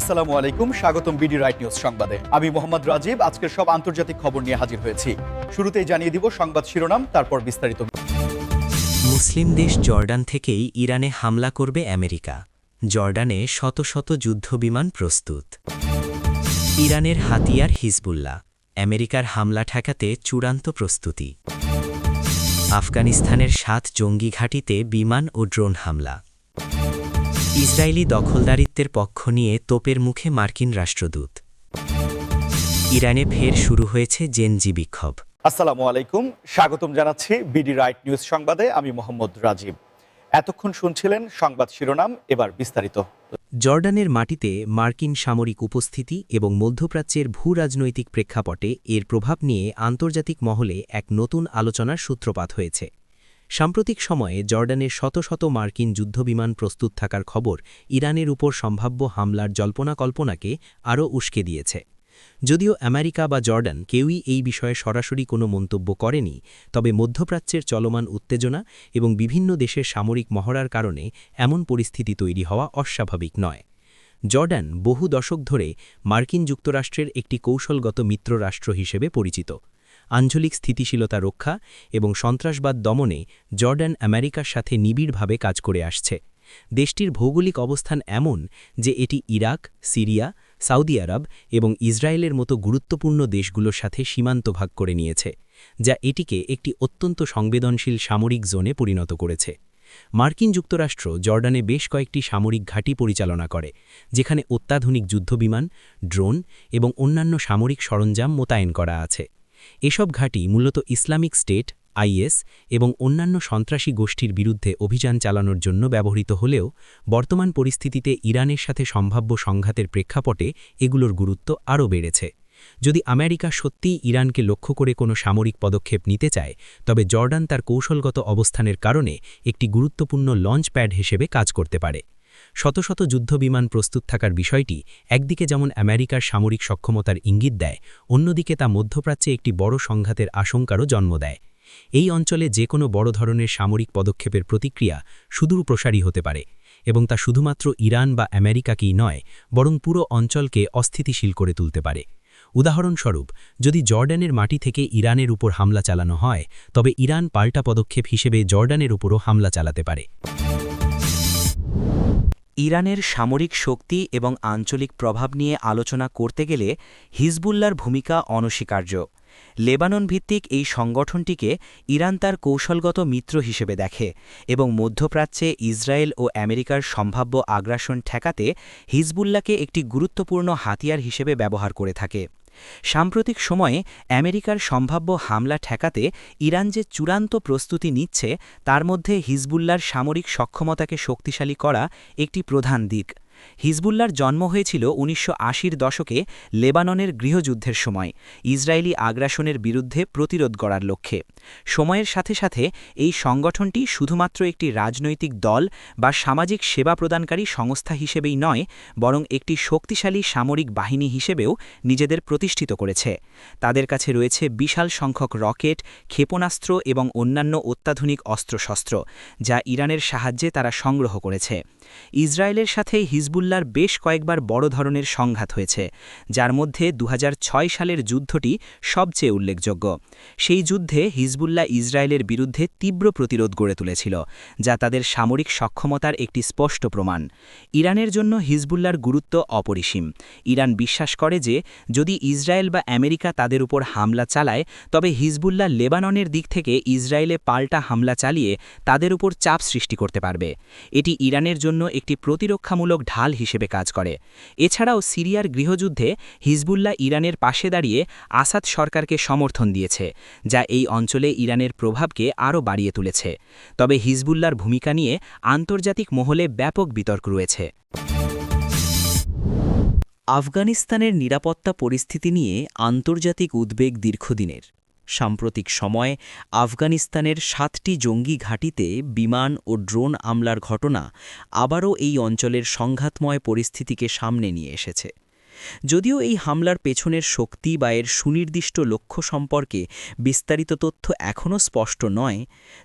আসসালামু আলাইকুম, স্বাগতম বিডি রাইট নিউজ সংবাদে। আমি মোহাম্মদ রাজীব আজকের সব আন্তর্জাতিক খবর নিয়ে হাজির হয়েছি। শুরুতেই জানিয়ে দিব সংবাদ শিরোনাম, তারপর বিস্তারিত। মুসলিম দেশ জর্ডান থেকেই ইরানে হামলা করবে আমেরিকা। জর্ডানে শত শত যুদ্ধবিমান প্রস্তুত। ইরানের হাতিয়ার হিজবুল্লাহ, আমেরিকার হামলা ঠেকাতে চূড়ান্ত প্রস্তুতি। আফগানিস্তানের 7 জঙ্গি ঘাঁটিতে বিমান ও ড্রোন হামলা। ইসরায়েলি দখলদারিত্বের পক্ষ নিয়ে তোপের মুখে মার্কিন রাষ্ট্রদূত। ইরানে ফের শুরু হয়েছে জেনজি বিক্ষোভ। আসসালামু আলাইকুম, স্বাগতম জানাচ্ছি বিডি রাইট নিউজ সংবাদে। আমি মোহাম্মদ রাজীব। এতক্ষণ শুনছিলেন সংবাদ শিরোনাম, এবার বিস্তারিত। জর্ডানের মাটিতে মার্কিন সামরিক উপস্থিতি এবং মধ্যপ্রাচ্যের ভূরাজনৈতিক প্রেক্ষাপটে এর প্রভাব নিয়ে আন্তর্জাতিক মহলে এক নতুন আলোচনার সূত্রপাত হয়েছে। সাম্প্রতিক সময়ে জর্ডানের শত শত মার্কিন যুদ্ধবিমান প্রস্তুত থাকার খবর ইরানের উপর সম্ভাব্য হামলার জল্পনা-কল্পনাকে আরও উস্কে দিয়েছে। যদিও আমেরিকা বা জর্ডান কেউই এই বিষয়ে সরাসরি কোনো মন্তব্য করেনি, তবে মধ্যপ্রাচ্যের চলমান উত্তেজনা এবং বিভিন্ন দেশের সামরিক মহড়ার কারণে এমন পরিস্থিতি তৈরি হওয়া অস্বাভাবিক নয়। জর্ডান বহু দশক ধরে মার্কিন যুক্তরাষ্ট্রের একটি কৌশলগত মিত্র রাষ্ট্র হিসেবে পরিচিত। আঞ্চলিক স্থিতিশীলতা রক্ষা এবং সন্ত্রাসবাদ দমনে জর্ডান আমেরিকার সাথে নিবিড়ভাবে কাজ করে আসছে। দেশটির ভৌগোলিক অবস্থান এমন যে এটি ইরাক, সিরিয়া, সৌদি আরব এবং ইসরায়েলের মতো গুরুত্বপূর্ণ দেশগুলোর সাথে সীমান্ত ভাগ করে নিয়েছে, যা এটিকে একটি অত্যন্ত সংবেদনশীল সামরিক জোনে পরিণত করেছে। মার্কিন যুক্তরাষ্ট্র জর্ডানে বেশ কয়েকটি সামরিক ঘাঁটি পরিচালনা করে, যেখানে অত্যাধুনিক যুদ্ধবিমান, ড্রোন এবং অন্যান্য সামরিক সরঞ্জাম মোতায়েন করা আছে। এসব ঘাঁটি মূলত ইসলামিক স্টেট, আইএস এবং অন্যান্য সন্ত্রাসী গোষ্ঠীর বিরুদ্ধে অভিযান চালানোর জন্য ব্যবহৃত হলেও বর্তমান পরিস্থিতিতে ইরানের সাথে সম্ভাব্য সংঘাতের প্রেক্ষাপটে এগুলোর গুরুত্ব আরও বেড়েছে। যদি আমেরিকা সত্যিই ইরানকে লক্ষ্য করে কোনো সামরিক পদক্ষেপ নিতে চায়, তবে জর্ডান তার কৌশলগত অবস্থানের কারণে একটি গুরুত্বপূর্ণ লঞ্চ প্যাড হিসেবে কাজ করতে পারে। শত শত যুদ্ধবিমান প্রস্তুত থাকার বিষয়টি একদিকে যেমন আমেরিকার সামরিক সক্ষমতার ইঙ্গিত দেয়, অন্যদিকে তা মধ্যপ্রাচ্যে একটি বড় সংঘাতের আশঙ্কারও জন্ম দেয়। এই অঞ্চলে যে কোনো বড় ধরনের সামরিক পদক্ষেপের প্রতিক্রিয়া সুদূর প্রসারী হতে পারে, এবং তা শুধুমাত্র ইরান বা আমেরিকাকেই নয়, বরং পুরো অঞ্চলকে অস্থিতিশীল করে তুলতে পারে। উদাহরণস্বরূপ, যদি জর্ডানের মাটি থেকে ইরানের উপর হামলা চালানো হয়, তবে ইরান পাল্টা পদক্ষেপ হিসেবে জর্ডানের উপরও হামলা চালাতে পারে। ইরানের সামরিক শক্তি এবং আঞ্চলিক প্রভাব নিয়ে আলোচনা করতে গেলে হিজবুল্লাহর ভূমিকা অনস্বীকার্য। লেবানন ভিত্তিক এই সংগঠনটিকে ইরান তার কৌশলগত মিত্র হিসেবে দেখে এবং মধ্যপ্রাচ্যে ইসরায়েল ও আমেরিকার সম্ভাব্য আগ্রাসন ঠেকাতে হিজবুল্লাহকে একটি গুরুত্বপূর্ণ হাতিয়ার হিসেবে ব্যবহার করে থাকে। সাম্প্রতিক সময়ে আমেরিকার সম্ভাব্য হামলা ঠেকাতে ইরান যে চূড়ান্ত প্রস্তুতি নিচ্ছে, তার মধ্যে হিজবুল্লাহর সামরিক সক্ষমতাকে শক্তিশালী করা একটি প্রধান দিক। হিজবুল্লাহর জন্ম হয়েছিল ১৯৮০-র দশকে লেবাননের গৃহযুদ্ধের সময় ইসরায়েলি আগ্রাসনের বিরুদ্ধে প্রতিরোধ গড়ার লক্ষ্যে। সময়ের সাথে সাথে এই সংগঠনটি শুধুমাত্র একটি রাজনৈতিক দল বা সামাজিক সেবা প্রদানকারী সংস্থা হিসেবেই নয়, বরং একটি শক্তিশালী সামরিক বাহিনী হিসেবেও নিজেদের প্রতিষ্ঠিত করেছে। তাদের কাছে রয়েছে বিশাল সংখ্যক রকেট, ক্ষেপণাস্ত্র এবং অন্যান্য অত্যাধুনিক অস্ত্রশস্ত্র, যা ইরানের সাহায্যে তারা সংগ্রহ করেছে। ইসরায়েলের সাথে হিজবুল্লাহর বেশ কয়েকবার বড় ধরনের সংঘাত হয়েছে, যার মধ্যে ২০০৬ সালের যুদ্ধটি সবচেয়ে উল্লেখযোগ্য। সেই যুদ্ধে হিজবুল্লাহ ইসরায়েলের বিরুদ্ধে তীব্র প্রতিরোধ গড়ে তুলেছিল, যা তাদের সামরিক সক্ষমতার একটি স্পষ্ট প্রমাণ। ইরানের জন্য হিজবুল্লাহর গুরুত্ব অপরিসীম। ইরান বিশ্বাস করে যে যদি ইসরায়েল বা আমেরিকা তাদের উপর হামলা চালায়, তবে হিজবুল্লাহ লেবাননের দিক থেকে ইসরায়েলে পাল্টা হামলা চালিয়ে তাদের উপর চাপ সৃষ্টি করতে পারবে। এটি ইরানের জন্য একটি প্রতিরক্ষামূলক ঢাল হিসেবে কাজ করে। এছাড়াও সিরিয়ার গৃহযুদ্ধে হিজবুল্লাহ ইরানের পাশে দাঁড়িয়ে আসাদ সরকারকে সমর্থন দিয়েছে, যা এই অঞ্চলে ইরানের প্রভাবকে আরও বাড়িয়ে তুলেছে। তবে হিজবুল্লাহর ভূমিকা নিয়ে আন্তর্জাতিক মহলে ব্যাপক বিতর্ক রয়েছে। আফগানিস্তানের নিরাপত্তা পরিস্থিতি নিয়ে আন্তর্জাতিক উদ্বেগ দীর্ঘদিনের। সাম্প্রতিক সময়ে আফগানিস্তানের 7টি জঙ্গি ঘাঁটিতে বিমান ও ড্রোন হামলার ঘটনা আবারও এই অঞ্চলের সংঘাতময় পরিস্থিতিকে সামনে নিয়ে এসেছে। যদিও এই হামলার পেছনের শক্তি বা এর সুনির্দিষ্ট লক্ষ্য সম্পর্কে বিস্তারিত তথ্য এখনও স্পষ্ট নয়,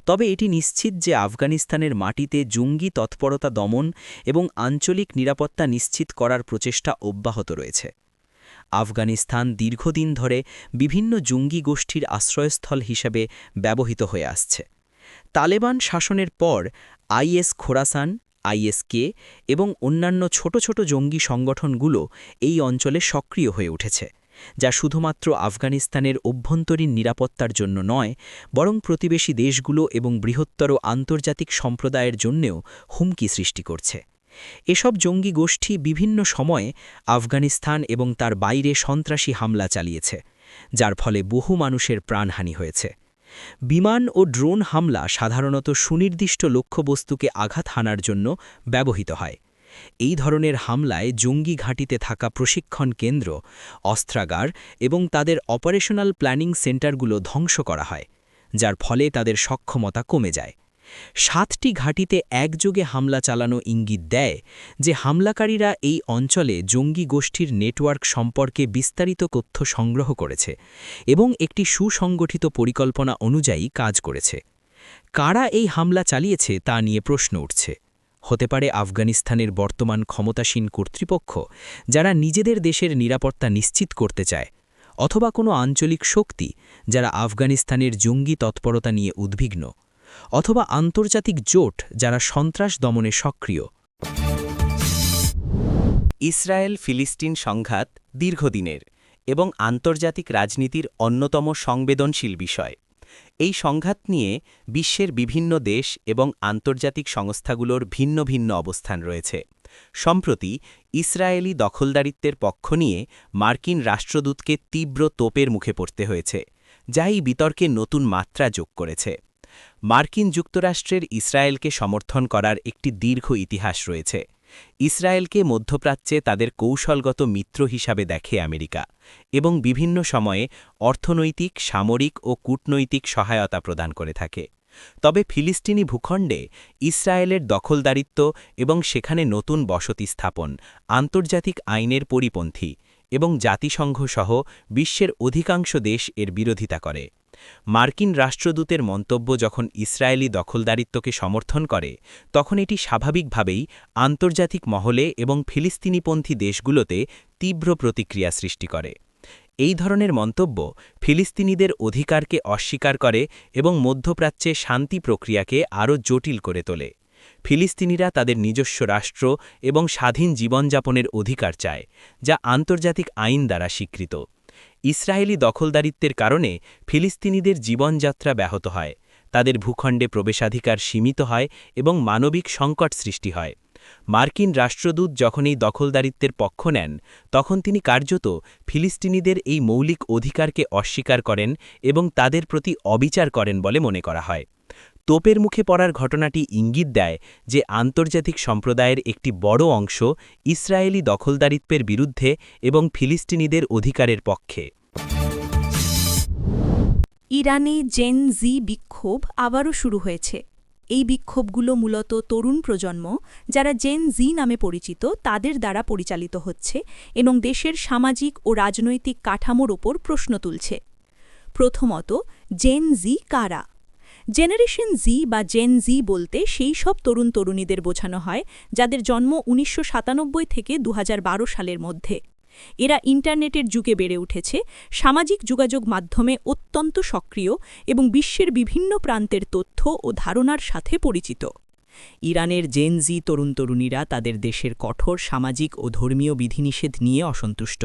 তবে এটি নিশ্চিত যে আফগানিস্তানের মাটিতে জঙ্গি তৎপরতা দমন এবং আঞ্চলিক নিরাপত্তা নিশ্চিত করার প্রচেষ্টা অব্যাহত রয়েছে। আফগানিস্তান দীর্ঘদিন ধরে বিভিন্ন জঙ্গি গোষ্ঠীর আশ্রয়স্থল হিসেবে ব্যবহৃত হয়ে আসছে। তালেবান শাসনের পর আইএস খোরাসান, আইএসকে এবং অন্যান্য ছোট ছোট জঙ্গি সংগঠনগুলো এই অঞ্চলে সক্রিয় হয়ে উঠেছে, যা শুধুমাত্র আফগানিস্তানের অভ্যন্তরীণ নিরাপত্তার জন্য নয়, বরং প্রতিবেশী দেশগুলো এবং বৃহত্তর আন্তর্জাতিক সম্প্রদায়ের জন্যেও হুমকি সৃষ্টি করছে। এসব জঙ্গি গোষ্ঠী বিভিন্ন সময়ে আফগানিস্তান এবং তার বাইরে সন্ত্রাসী হামলা চালিয়েছে, যার ফলে বহু মানুষের প্রাণহানি হয়েছে। বিমান ও ড্রোন হামলা সাধারণত সুনির্দিষ্ট লক্ষ্যবস্তুকে আঘাত হানার জন্য ব্যবহৃত হয়। এই ধরনের হামলায় জঙ্গি ঘাঁটিতে থাকা প্রশিক্ষণ কেন্দ্র, অস্ত্রাগার এবং তাদের অপারেশনাল প্ল্যানিং সেন্টারগুলো ধ্বংস করা হয়, যার ফলে তাদের সক্ষমতা কমে যায়। 7টি ঘাঁটিতে একযোগে হামলা চালানো ইঙ্গিত দেয় যে হামলাকারীরা এই অঞ্চলে জঙ্গি গোষ্ঠীর নেটওয়ার্ক সম্পর্কে বিস্তারিত তথ্য সংগ্রহ করেছে এবং একটি সুসংগঠিত পরিকল্পনা অনুযায়ী কাজ করেছে। কারা এই হামলা চালিয়েছে তা নিয়ে প্রশ্ন উঠছে। হতে পারে আফগানিস্তানের বর্তমান ক্ষমতাসীন কর্তৃপক্ষ, যারা নিজেদের দেশের নিরাপত্তা নিশ্চিত করতে চায়, অথবা কোনো আঞ্চলিক শক্তি যারা আফগানিস্তানের জঙ্গি তৎপরতা নিয়ে উদ্বিগ্ন, অথবা আন্তর্জাতিক জোট যারা সন্ত্রাস দমনে সক্রিয়। ইসরায়েল ফিলিস্তিন সংঘাত দীর্ঘদিনের এবং আন্তর্জাতিক রাজনীতির অন্যতম সংবেদনশীল বিষয়। এই সংঘাত নিয়ে বিশ্বের বিভিন্ন দেশ এবং আন্তর্জাতিক সংস্থাগুলোর ভিন্ন ভিন্ন অবস্থান রয়েছে। সম্প্রতি ইসরায়েলি দখলদারিত্বের পক্ষ নিয়ে মার্কিন রাষ্ট্রদূতকে তীব্র তোপের মুখে পড়তে হয়েছে, যা এই বিতর্কে নতুন মাত্রা যোগ করেছে। মার্কিন যুক্তরাষ্ট্রের ইসরায়েলকে সমর্থন করার একটি দীর্ঘ ইতিহাস রয়েছে। ইসরায়েলকে মধ্যপ্রাচ্যে তাদের কৌশলগত মিত্র হিসাবে দেখে আমেরিকা এবং বিভিন্ন সময়ে অর্থনৈতিক, সামরিক ও কূটনৈতিক সহায়তা প্রদান করে থাকে। তবে ফিলিস্তিনি ভূখণ্ডে ইসরায়েলের দখলদারিত্ব এবং সেখানে নতুন বসতি স্থাপন আন্তর্জাতিক আইনের পরিপন্থী এবং জাতিসংঘ সহ বিশ্বের অধিকাংশ দেশ এর বিরোধিতা করে। মার্কিন রাষ্ট্রদূতের মন্তব্য যখন ইসরায়েলি দখলদারিত্বকে সমর্থন করে, তখন এটি স্বাভাবিকভাবেই আন্তর্জাতিক মহলে এবং ফিলিস্তিনিপন্থী দেশগুলোতে তীব্র প্রতিক্রিয়া সৃষ্টি করে। এই ধরনের মন্তব্য ফিলিস্তিনিদের অধিকারকে অস্বীকার করে এবং মধ্যপ্রাচ্যে শান্তি প্রক্রিয়াকে আরও জটিল করে তোলে। ফিলিস্তিনিরা তাদের নিজস্ব রাষ্ট্র এবং স্বাধীন জীবনযাপনের অধিকার চায়, যা আন্তর্জাতিক আইন দ্বারা স্বীকৃত। ইসরায়েলি দখলদারিত্বের কারণে ফিলিস্তিনিদের জীবনযাত্রা ব্যাহত হয়, তাদের ভূখণ্ডে প্রবেশাধিকার সীমিত হয় এবং মানবিক সংকট সৃষ্টি হয়। মার্কিন রাষ্ট্রদূত যখন এই দখলদারিত্বের পক্ষ নেন, তখন তিনি কার্যত ফিলিস্তিনিদের এই মৌলিক অধিকারকে অস্বীকার করেন এবং তাদের প্রতি অবিচার করেন বলে মনে করা হয়। তোপের মুখে পড়ার ঘটনাটি ইঙ্গিত দেয় যে আন্তর্জাতিক সম্প্রদায়ের একটি বড় অংশ ইসরায়েলি দখলদারিত্বের বিরুদ্ধে এবং ফিলিস্তিনিদের অধিকারের পক্ষে। ইরানে জেন জি বিক্ষোভ আবারও শুরু হয়েছে। এই বিক্ষোভগুলো মূলত তরুণ প্রজন্ম, যারা জেন জি নামে পরিচিত, তাদের দ্বারা পরিচালিত হচ্ছে এবং দেশের সামাজিক ও রাজনৈতিক কাঠামোর ওপর প্রশ্ন তুলছে। প্রথমত, জেন জি কারা? জেনারেশন জি বা জেন জি বলতে সেই সব তরুণ তরুণীদের বোঝানো হয় যাদের জন্ম ১৯৯৭ থেকে ২০১২ সালের মধ্যে। এরা ইন্টারনেটের যুগে বেড়ে উঠেছে, সামাজিক যোগাযোগ মাধ্যমে অত্যন্ত সক্রিয় এবং বিশ্বের বিভিন্ন প্রান্তের তথ্য ও ধারণার সাথে পরিচিত। ইরানের জেন জি তরুণ তরুণীরা তাদের দেশের কঠোর সামাজিক ও ধর্মীয় বিধিনিষেধ নিয়ে অসন্তুষ্ট।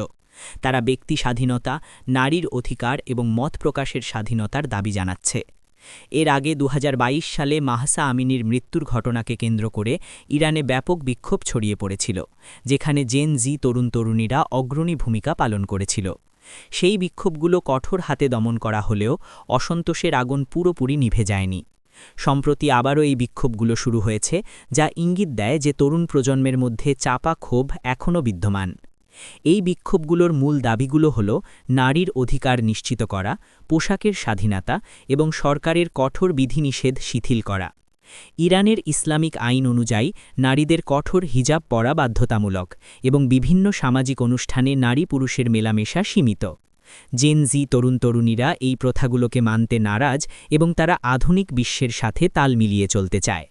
তারা ব্যক্তি স্বাধীনতা, নারীর অধিকার এবং মত প্রকাশের স্বাধীনতার দাবি জানাচ্ছে। এর আগে ২০২২ সালে মাহসা আমিনির মৃত্যুর ঘটনাকে কেন্দ্র করে ইরানে ব্যাপক বিক্ষোভ ছড়িয়ে পড়েছিল, যেখানে জেন জি তরুণ তরুণীরা অগ্রণী ভূমিকা পালন করেছিল। সেই বিক্ষোভগুলো কঠোর হাতে দমন করা হলেও অসন্তোষের আগুন পুরোপুরি নিভে যায়নি। সম্প্রতি আবারও এই বিক্ষোভগুলো শুরু হয়েছে, যা ইঙ্গিত দেয় যে তরুণ প্রজন্মের মধ্যে চাপা ক্ষোভ এখনও বিদ্যমান। এই বিক্ষোভগুলোর মূল দাবিগুলো হল নারীর অধিকার নিশ্চিত করা, পোশাকের স্বাধীনতা এবং সরকারের কঠোর বিধিনিষেধ শিথিল করা। ইরানের ইসলামিক আইন অনুযায়ী নারীদের কঠোর হিজাব পরা বাধ্যতামূলক এবং বিভিন্ন সামাজিক অনুষ্ঠানে নারী পুরুষের মেলামেশা সীমিত। জেন জি তরুণ-তরুণীরা এই প্রথাগুলোকে মানতে নারাজ এবং তারা আধুনিক বিশ্বের সাথে তাল মিলিয়ে চলতে চায়।